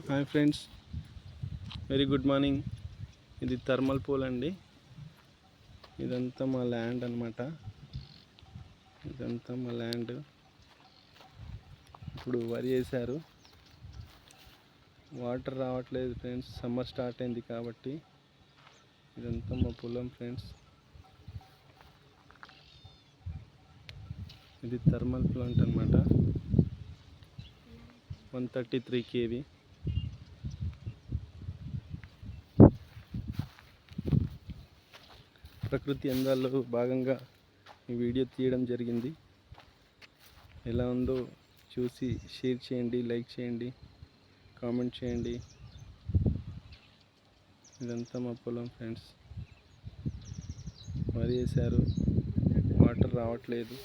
Hi friends, very good morning. ఇది thermal pool అండి. ఇదంతా మా ల్యాండ్ అన్నమాట. ఇదంతా మా ల్యాండ్. ఇప్పుడు వరి వేశారు. వాటర్ రావట్లేదు ఫ్రెండ్స్, సమ్మర్ స్టార్ట్ అయింది కాబట్టి. ఇదంతా మా పొలం ఫ్రెండ్స్. ఇది థర్మల్ ప్లాంట్ అన్నమాట. 133 kV. ప్రకృతి అందాల్లో భాగంగా ఈ వీడియో తీయడం జరిగింది. ఎలా ఉందో చూసి షేర్ చేయండి, లైక్ చేయండి, కామెంట్ చేయండి. ఇదంతా మా పొలం ఫ్రెండ్స్. వరి వేశారు. వాటర్ రావట్లేదు.